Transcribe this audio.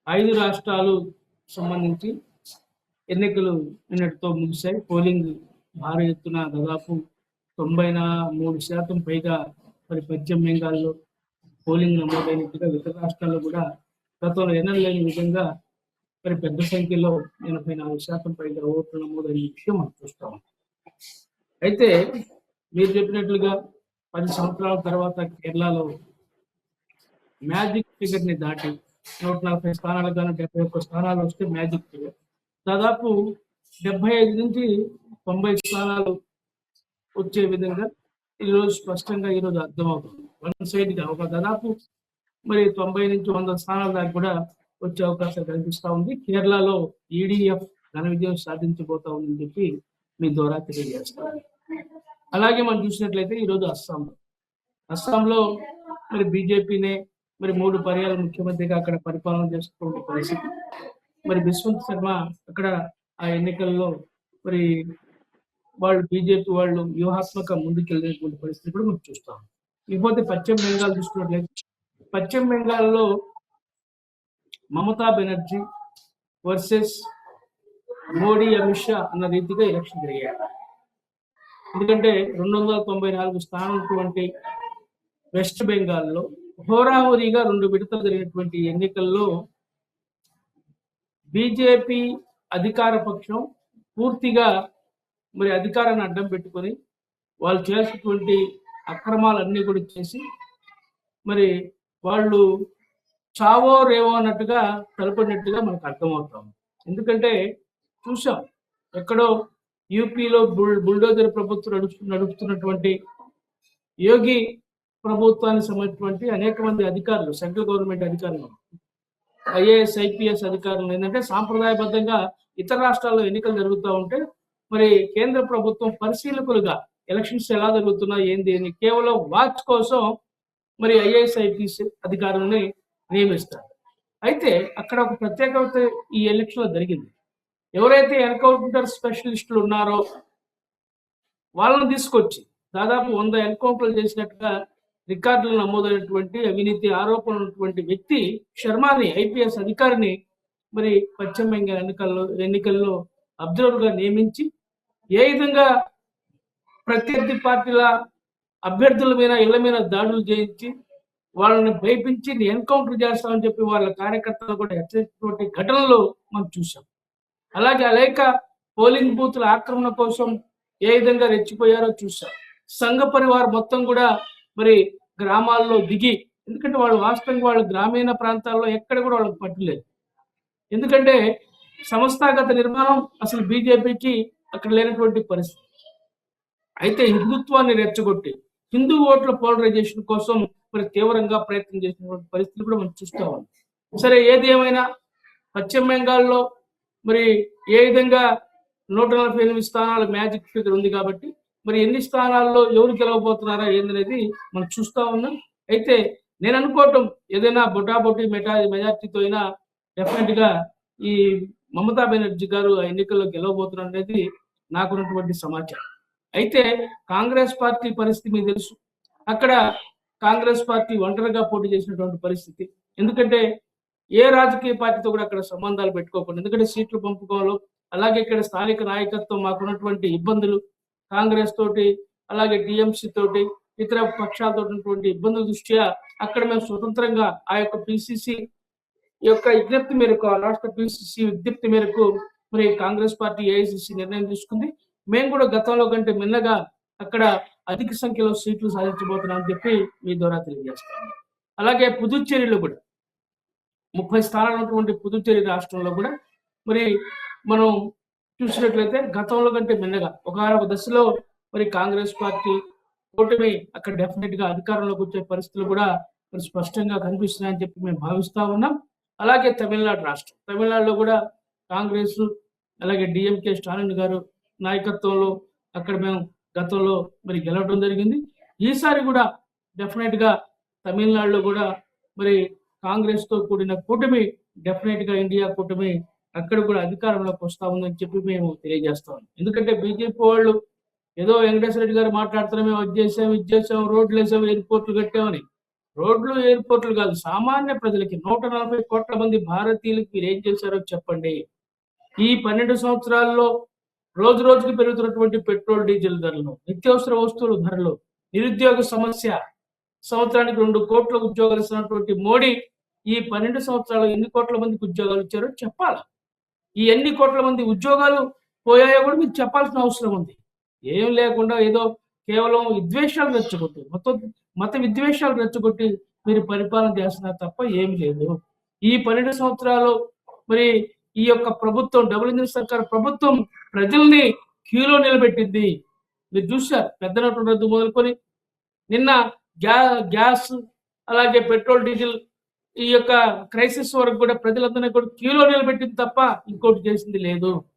5 రాష్ట్రాలు సంబంధించి ఎన్నికలు నిన్నటితో ముగిశాయి. పోలింగ్ భారీ ఎత్తున దాదాపు 93% పైగా మరి పశ్చిమ బెంగాల్లో పోలింగ్ నమోదైనట్టుగా ఇతర రాష్ట్రాల్లో కూడా గతంలో ఎన్నడూ లేని విధంగా మరి పెద్ద సంఖ్యలో 84% పైగా ఓట్లు నమోదైన విషయం మనం చూస్తాం. అయితే మీరు చెప్పినట్లుగా 10 సంవత్సరాల తర్వాత కేరళలో మ్యాజిక్ ఫిగర్ ని దాటి 140 స్థానాలు కానీ 71 స్థానాలు వస్తే మ్యాజిక్ ఫిగర్ దాదాపు 75 నుంచి 90 స్థానాలు వచ్చే విధంగా ఈరోజు స్పష్టంగా ఈరోజు అర్థమవుతుంది. వన్ సైడ్ గా ఒక దాదాపు మరి 90 నుంచి 100 స్థానాల దాకా కూడా వచ్చే అవకాశం కనిపిస్తా ఉంది. కేరళలో ఈడీఎఫ్ ఘన విజయం సాధించబోతా ఉందని చెప్పి మీ ద్వారా తెలియజేస్తాను. అలాగే మనం చూసినట్లయితే ఈరోజు అస్సాంలో మరి బీజేపీనే మరి 3 పర్యాలు ముఖ్యమంత్రిగా అక్కడ పరిపాలన చేస్తున్న పరిస్థితి. మరి బిస్వంత్ శర్మ అక్కడ ఆ ఎన్నికల్లో మరి వాళ్ళు బీజేపీ వాళ్ళు వ్యూహాత్మక ముందుకెళ్ళినటువంటి పరిస్థితి కూడా మనం చూస్తాం. ఇకపోతే పశ్చిమ బెంగాల్ చూసుకున్నట్లయితే పశ్చిమ బెంగాల్లో మమతా బెనర్జీ వర్సెస్ మోడీ అమిత్ షా అన్న రీతిగా ఎలక్షన్ జరిగాయి. ఎందుకంటే 294 స్థానాలటువంటి వెస్ట్ బెంగాల్లో హోరాహోరీగా 2 విడతలు జరిగినటువంటి ఎన్నికల్లో బీజేపీ అధికార పక్షం పూర్తిగా మరి అధికారాన్ని అడ్డం పెట్టుకొని వాళ్ళు చేసినటువంటి అక్రమాలన్నీ కూడా చేసి మరి వాళ్ళు చావో రేవో అన్నట్టుగా తలపడినట్టుగా మనకు అర్థమవుతాం. ఎందుకంటే చూసాం ఎక్కడో యూపీలో బుల్డోజర్ ప్రభుత్వం నడుపుతున్నటువంటి యోగి ప్రభుత్వానికి సంబంధించినటువంటి అనేక మంది అధికారులు, సెంట్రల్ గవర్నమెంట్ అధికారులు, ఐఏఎస్ ఐపీఎస్ అధికారులు ఏంటంటే సాంప్రదాయబద్ధంగా ఇతర రాష్ట్రాల్లో ఎన్నికలు జరుగుతూ ఉంటే మరి కేంద్ర ప్రభుత్వం పరిశీలకులుగా ఎలక్షన్స్ ఎలా జరుగుతున్నాయి ఏంది అని కేవలం వాచ్ కోసం మరి ఐఏఎస్ ఐపీఎస్ అధికారులని నియమిస్తారు. అయితే అక్కడ ఒక ప్రత్యేకత ఈ ఎలక్షన్ లో జరిగింది. ఎవరైతే ఎన్కౌంటర్ స్పెషలిస్టులు ఉన్నారో వాళ్ళని తీసుకొచ్చి దాదాపు 100 ఎన్కౌంటర్లు చేసినట్టుగా రికార్డులు నమోదైనటువంటి అవినీతి ఆరోపణలు ఉన్నటువంటి వ్యక్తి శర్మని ఐపీఎస్ అధికారిని మరి పశ్చిమ బెంగాల్ ఎన్నికల్లో అబ్జర్వర్ గా నియమించి ఏ విధంగా ప్రత్యర్థి పార్టీల అభ్యర్థుల మీద ఇళ్ల మీద దాడులు చేయించి వాళ్ళని భయపించి ఎన్కౌంటర్ చేస్తామని చెప్పి వాళ్ళ కార్యకర్తలు కూడా హెచ్చరించినటువంటి ఘటనలు మనం చూసాం. అలాగే అనేక పోలింగ్ బూత్ల ఆక్రమణ కోసం ఏ విధంగా రెచ్చిపోయారో చూసాం. సంఘ పరివార్ మొత్తం కూడా మరి గ్రామాల్లో దిగి, ఎందుకంటే వాళ్ళు వాస్తవంగా వాళ్ళు గ్రామీణ ప్రాంతాల్లో ఎక్కడ కూడా వాళ్ళకి పట్టులేదు. ఎందుకంటే సంస్థాగత నిర్మాణం అసలు బీజేపీకి అక్కడ లేనటువంటి పరిస్థితి. అయితే హిందుత్వాన్ని రెచ్చగొట్టి హిందూ ఓట్ల పోలరైజేషన్ కోసం మరి తీవ్రంగా ప్రయత్నం చేసినటువంటి పరిస్థితులు కూడా మనం చూస్తూ ఉన్నాం. సరే, ఏది ఏమైనా పశ్చిమ బెంగాల్లో మరి ఏ విధంగా 148 స్థానాల మ్యాజిక్ ఫిగర్ ఉంది కాబట్టి మరి ఎన్ని స్థానాల్లో ఎవరు గెలవబోతున్నారా ఏందనేది మనం చూస్తూ ఉన్నాం. అయితే నేను అనుకోవటం ఏదైనా బొటాబొటి మెజార్టీతో అయినా డెఫినెట్ గా ఈ మమతా బెనర్జీ గారు ఆ ఎన్నికల్లో గెలవబోతున్నారు అనేది నాకున్నటువంటి సమాచారం. అయితే కాంగ్రెస్ పార్టీ పరిస్థితి మీకు తెలుసు. అక్కడ కాంగ్రెస్ పార్టీ ఒంటరిగా పోటీ చేసినటువంటి పరిస్థితి. ఎందుకంటే ఏ రాజకీయ పార్టీతో కూడా అక్కడ సంబంధాలు పెట్టుకోకుండా, ఎందుకంటే సీట్లు పంపుకోవాలి. అలాగే ఇక్కడ స్థానిక నాయకత్వం మాకున్నటువంటి ఇబ్బందులు, కాంగ్రెస్ తోటి అలాగే టీఎంసీ తోటి ఇతర పక్షాలతో ఉన్నటువంటి ఇబ్బందుల దృష్ట్యా అక్కడ మేము స్వతంత్రంగా ఆ యొక్క పిసిసి యొక్క విజ్ఞప్తి మేరకు, ఆ రాష్ట్ర పిసిసి విజ్ఞప్తి మేరకు మరి కాంగ్రెస్ పార్టీ ఏఐసిసి నిర్ణయం తీసుకుంది. మేము కూడా గతంలో కంటే మిన్నగా అక్కడ అధిక సంఖ్యలో సీట్లు సాధించబోతున్నాం అని చెప్పి మీ ద్వారా తెలియజేస్తాము. అలాగే పుదుచ్చేరిలో కూడా 30 స్థానాలు ఉన్నటువంటి పుదుచ్చేరి రాష్ట్రంలో కూడా మరి మనం చూసినట్లయితే గతంలో కంటే మిన్నగా ఒక దశలో మరి కాంగ్రెస్ పార్టీ కూటమి అక్కడ డెఫినెట్ గా అధికారంలోకి వచ్చే పరిస్థితులు కూడా మరి స్పష్టంగా కనిపిస్తున్నాయని చెప్పి మేము భావిస్తా ఉన్నాం. అలాగే తమిళనాడు రాష్ట్రం, తమిళనాడులో కూడా కాంగ్రెస్ అలాగే డిఎంకే స్టాలిన్ గారు నాయకత్వంలో అక్కడ మేము గతంలో మరి గెలవడం జరిగింది. ఈసారి కూడా డెఫినెట్ గా తమిళనాడులో కూడా మరి కాంగ్రెస్ తో కూడిన కూటమి డెఫినెట్ గా ఇండియా కూటమి అక్కడ కూడా అధికారంలోకి వస్తా ఉందని చెప్పి మేము తెలియజేస్తాం. ఎందుకంటే బీజేపీ వాళ్ళు ఏదో వెంకటేశ్వర రెడ్డి గారు మాట్లాడుతున్నాం, మేము అది చేసాం ఇది చేసాం, రోడ్లు వేసాం, ఎయిర్పోర్ట్లు కట్టామని. రోడ్లు, ఎయిర్‌పోర్ట్‌లు కాదు. సామాన్య ప్రజలకి 140 కోట్ల మంది భారతీయులకి మీరేం చేశారో చెప్పండి. ఈ 12 సంవత్సరాల్లో రోజు రోజుకి పెరుగుతున్నటువంటి పెట్రోల్, డీజిల్ ధరలు, నిత్యావసర వస్తువుల ధరలు, నిరుద్యోగ సమస్య, సంవత్సరానికి 2 కోట్ల ఉద్యోగాలు ఇస్తున్నటువంటి మోడీ ఈ 12 సంవత్సరాలు ఎన్ని కోట్ల మందికి ఉద్యోగాలు ఇచ్చారో చెప్పాలా? ఈ ఎన్ని కోట్ల మంది ఉద్యోగాలు పోయాయో కూడా మీకు చెప్పాల్సిన అవసరం ఉంది. ఏం లేకుండా ఏదో కేవలం విద్వేషాలు రెచ్చగొట్టి, మత విద్వేషాలు రెచ్చగొట్టి మీరు పరిపాలన చేస్తున్నారు తప్ప ఏమి లేదు. ఈ 12 సంవత్సరాలు మరి ఈ యొక్క ప్రభుత్వం, డబుల్ ఇంజిన్ సర్కార్ ప్రభుత్వం ప్రజల్ని క్యూలో నిలబెట్టింది. మీరు చూశారు. పెద్ద నోట్ల రద్దు మొదలుకొని నిన్న గ్యాస్ అలాగే పెట్రోల్, డీజిల్ ఈ యొక్క క్రైసిస్ వరకు కూడా ప్రజలందరినీ కూడా క్యూలో నిలబెట్టింది తప్ప ఇంకోటి చేసింది లేదు.